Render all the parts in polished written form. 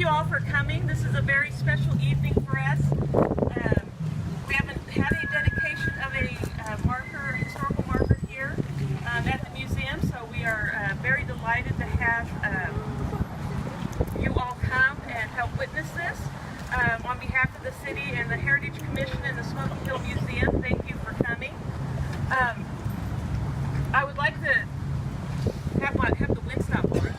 you all for coming. This is a very special evening for us. We haven't had a dedication of a historical marker here at the museum, so we are very delighted to have you all come and help witness this. On behalf of the city and the Heritage Commission and the Smoky Hill Museum, thank you for coming. I would like to have the wind stop for it.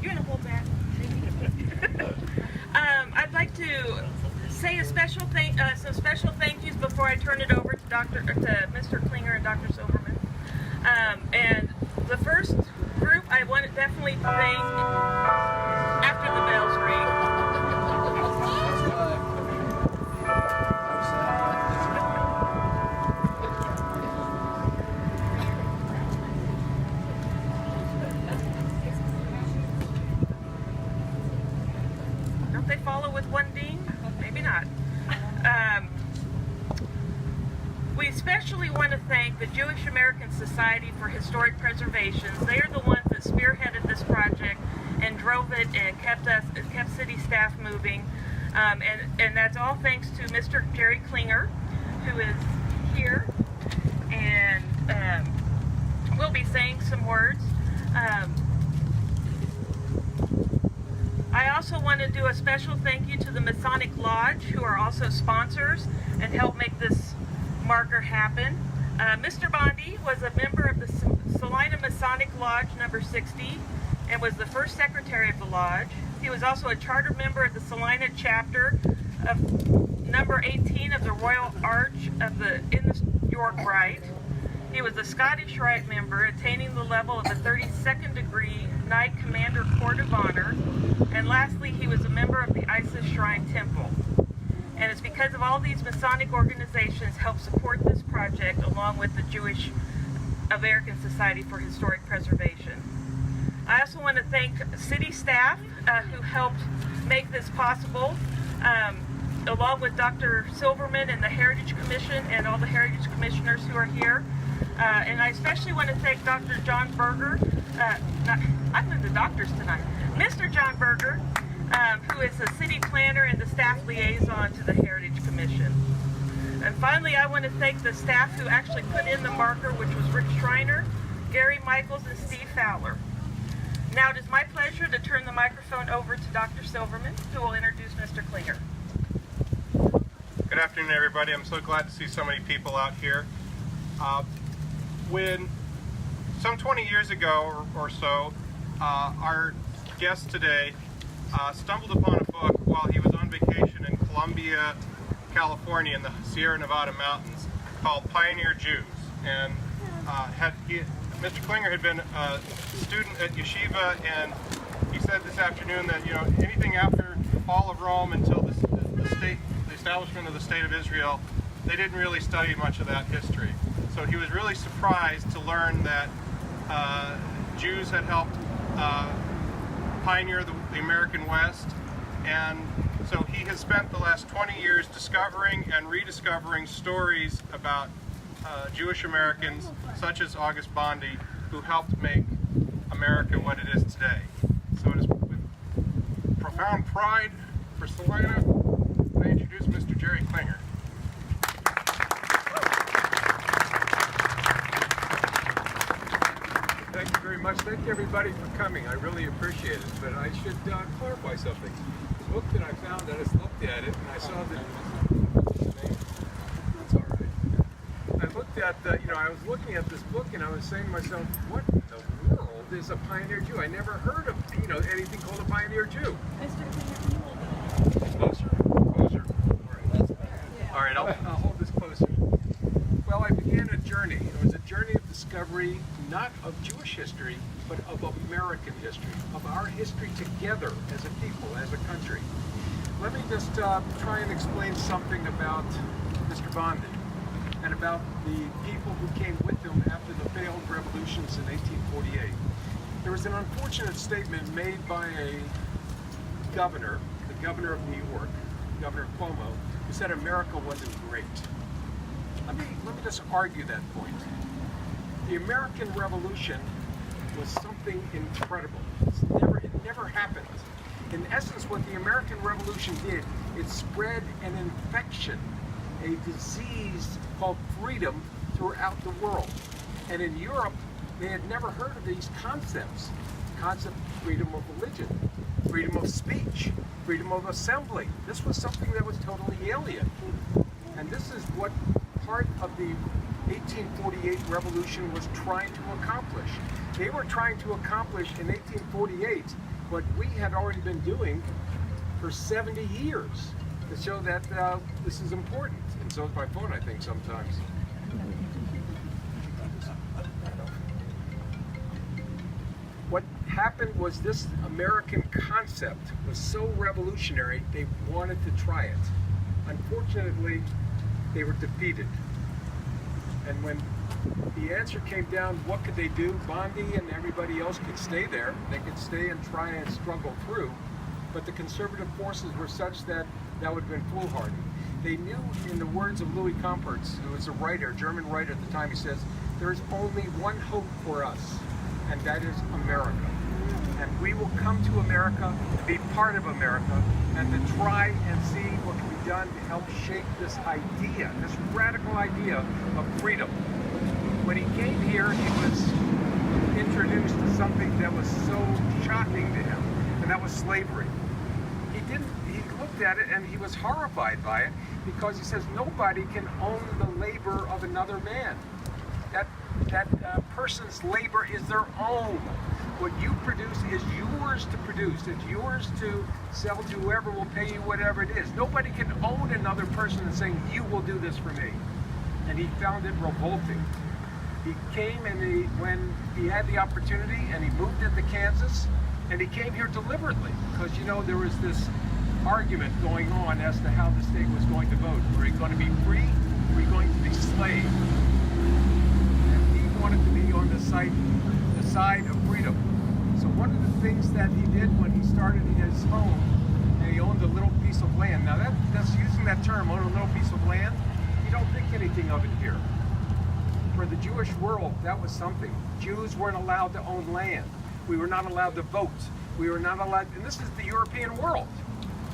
You're gonna hold that. I'd like to say some special thank yous before I turn it over to Mr. Klinger and Dr. Silverman. And the first group I want to definitely thank after the bells ring. Don't they follow with one ding? Maybe not. We especially want to thank the Jewish American Society for Historic Preservation. They are the ones that spearheaded this project and drove it and kept city staff moving. And that's all thanks to Mr. Jerry Klinger, who is here and will be saying some words. I also want to do a special thank you to the Masonic Lodge, who are also sponsors and help make this marker happen. Mr. Bondi was a member of the Salina Masonic Lodge number 60 and was the first secretary of the lodge. He was also a charter member of the Salina chapter of number 18 of the Royal Arch in the York Rite. He was a Scottish Rite member, attaining the level of the 32nd degree Knight Commander Court of Honor. And lastly, he was a member of the Isis Shrine Temple. And it's because of all these Masonic organizations help support this project, along with the Jewish American Society for Historic Preservation. I also want to thank city staff who helped make this possible, along with Dr. Silverman and the Heritage Commission and all the Heritage Commissioners who are here. And I especially want to thank Dr. John Berger, I'm in the doctors tonight, Mr. John Berger, who is the city planner and the staff liaison to the Heritage Commission. And finally, I want to thank the staff who actually put in the marker, which was Rick Schreiner, Gary Michaels, and Steve Fowler. Now it is my pleasure to turn the microphone over to Dr. Silverman, who will introduce Mr. Klinger. Good afternoon, everybody. I'm so glad to see so many people out here. When some 20 years ago or so, our guest today stumbled upon a book while he was on vacation in Columbia, California in the Sierra Nevada mountains called Pioneer Jews. And Mr. Klinger had been a student at yeshiva, and he said this afternoon that anything after the fall of Rome until the establishment of the State of Israel, they didn't really study much of that history. So he was really surprised to learn that Jews had helped pioneer the American West, and so he has spent the last 20 years discovering and rediscovering stories about Jewish Americans such as August Bondi, who helped make America what it is today. So it is with profound pride for Salina I introduce Mr. Jerry Klinger. Thank you very much. Thank you everybody for coming. I really appreciate it. But I should clarify something. The book that I found, I just looked at it and I saw that. That's all right. I looked at I was looking at this book and I was saying to myself, what in the world is a pioneer Jew? I never heard of anything called a pioneer Jew. Closer. All right, I'll hold this closer. Well, I began a journey. It was a journey of discovery, not of Jewish history, but of American history, of our history together as a people, as a country. Let me just try and explain something about Mr. Bondi and about the people who came with him after the failed revolutions in 1848. There was an unfortunate statement made by a governor, the governor of New York, Governor Cuomo, who said America wasn't great. Let me just argue that point. The American Revolution was something incredible. It's In essence, what the American Revolution did, it spread an infection, a disease called freedom throughout the world. And in Europe, they had never heard of these concepts. Concept of freedom of religion, freedom of speech, freedom of assembly. This was something that was totally alien. And this is what part of the 1848 revolution was trying to accomplish. They were trying to accomplish in 1848 what we had already been doing for 70 years to show that this is important. And so is my phone, I think, sometimes. What happened was this American concept was so revolutionary, they wanted to try it. Unfortunately, they were defeated. And when the answer came down, what could they do? Bondi and everybody else could stay there. They could stay and try and struggle through. But the conservative forces were such that that would have been foolhardy. They knew, in the words of Louis Compertz, who was a writer, German writer at the time, he says, there is only one hope for us, and that is America. And we will come to America to be part of America and to try and see what can be done to help shape this idea, this radical idea of freedom. When he came here, he was introduced to something that was so shocking to him, and that was slavery. He looked at it and he was horrified by it because he says nobody can own the labor of another man. That person's labor is their own. What you produce is yours to produce. It's yours to sell to whoever will pay you whatever it is. Nobody can own another person and saying, you will do this for me. And he found it revolting. He came and when he had the opportunity, and he moved into Kansas, and he came here deliberately because, you know, there was this argument going on as to how the state was going to vote. Were we going to be free? Were we going to be slaves? And he wanted to be on the side of freedom. So one of the things that he did when he started his home, and he owned a little piece of land. Now that's using that term, own a little piece of land, you don't think anything of it here. For the Jewish world, that was something. Jews weren't allowed to own land. We were not allowed to vote. We were not allowed, and this is the European world.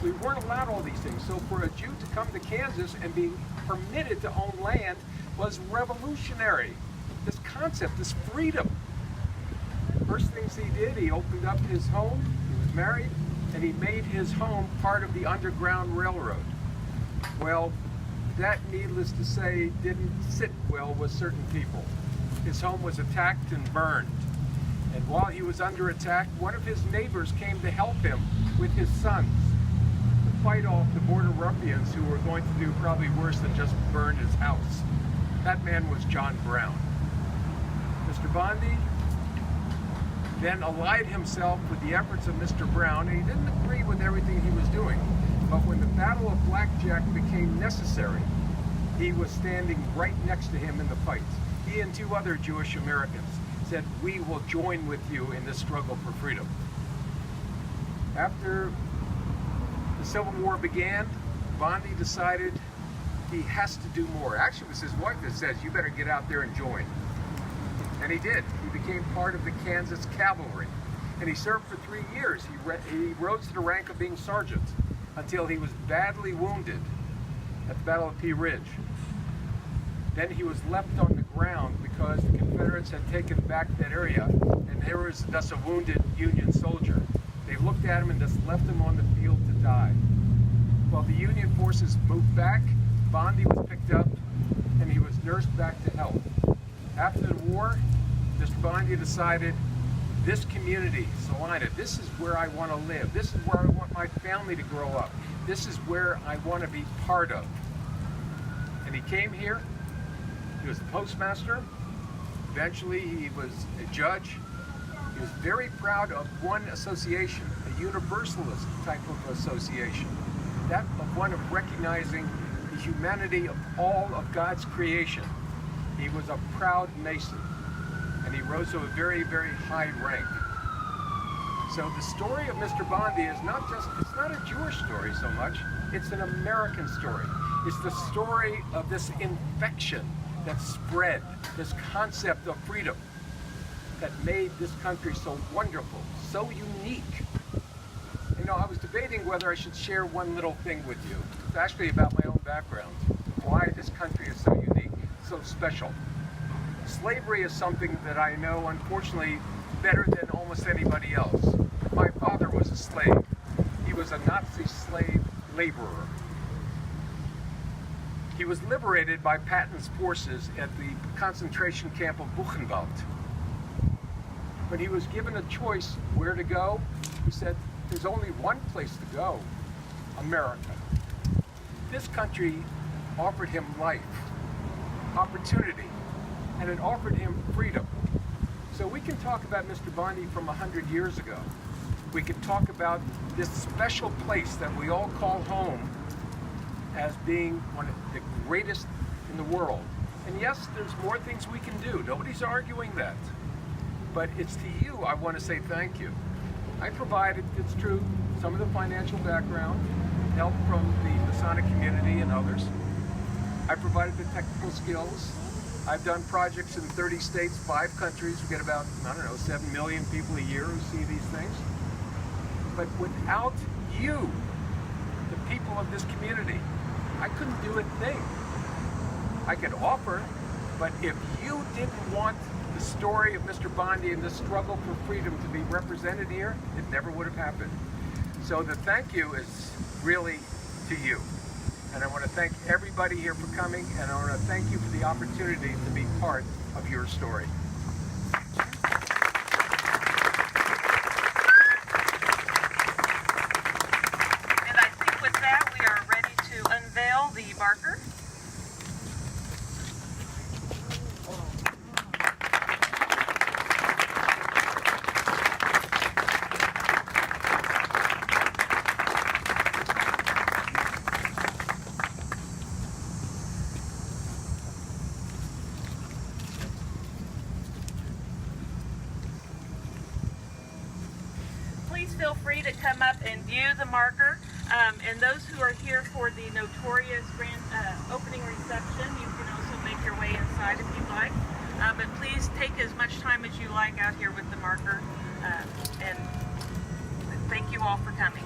We weren't allowed all these things. So for a Jew to come to Kansas and be permitted to own land was revolutionary. This concept, this freedom. First things he did, he opened up his home, he was married, and he made his home part of the Underground Railroad. Well, that, needless to say, didn't sit well with certain people. His home was attacked and burned. And while he was under attack, one of his neighbors came to help him with his sons to fight off the border ruffians who were going to do probably worse than just burn his house. That man was John Brown. Mr. Bondi then allied himself with the efforts of Mr. Brown, and he didn't agree with everything he was doing. But when the Battle of Blackjack became necessary, he was standing right next to him in the fight. He and two other Jewish Americans said, we will join with you in this struggle for freedom. After the Civil War began, Bondi decided he has to do more. Actually, it was his wife that says, you better get out there and join. And he did. He became part of the Kansas Cavalry. And he served for 3 years. He rose to the rank of being sergeant until he was badly wounded at the Battle of Pea Ridge. Then he was left on the ground because the Confederates had taken back that area, and there was thus a wounded Union soldier. They looked at him and just left him on the field to die. While the Union forces moved back, Bondi was picked up and he was nursed back to health. After the war, Mr. Bondi decided, this community, Salina, this is where I want to live. This is where I want my family to grow up. This is where I want to be part of. And he came here. He was the postmaster. Eventually, he was a judge. He was very proud of one association, a universalist type of association. That of one of recognizing the humanity of all of God's creation. He was a proud Mason, and he rose to a very, very high rank. So the story of Mr. Bondi is it's not a Jewish story so much, it's an American story. It's the story of this infection that spread, this concept of freedom that made this country so wonderful, so unique. You know, I was debating whether I should share one little thing with you. It's actually about my own background, why this country is so unique, so special. Slavery is something that I know, unfortunately, better than almost anybody else. My father was a slave. He was a Nazi slave laborer. He was liberated by Patton's forces at the concentration camp of Buchenwald. When he was given a choice where to go, he said, there's only one place to go, America. This country offered him life, opportunity, and it offered him freedom. So we can talk about Mr. Bondi from 100 years ago. We can talk about this special place that we all call home as being one of the greatest in the world. And yes, there's more things we can do. Nobody's arguing that. But it's to you I want to say thank you. I provided, it's true, some of the financial background, help from the Masonic community and others. I provided the technical skills. I've done projects in 30 states, 5 countries. We get about, 7 million people a year who see these things. But without you, the people of this community, I couldn't do a thing. I could offer, but if you didn't want the story of Mr. Bondi and the struggle for freedom to be represented here, it never would have happened. So the thank you is really to you. And I want to thank everybody here for coming, and I want to thank you for the opportunity to be part of your story. And I think with that, we are ready to unveil the marker. Please feel free to come up and view the marker. And those who are here for the notorious grand opening reception, you can also make your way inside if you'd like. But please take as much time as you like out here with the marker. And thank you all for coming.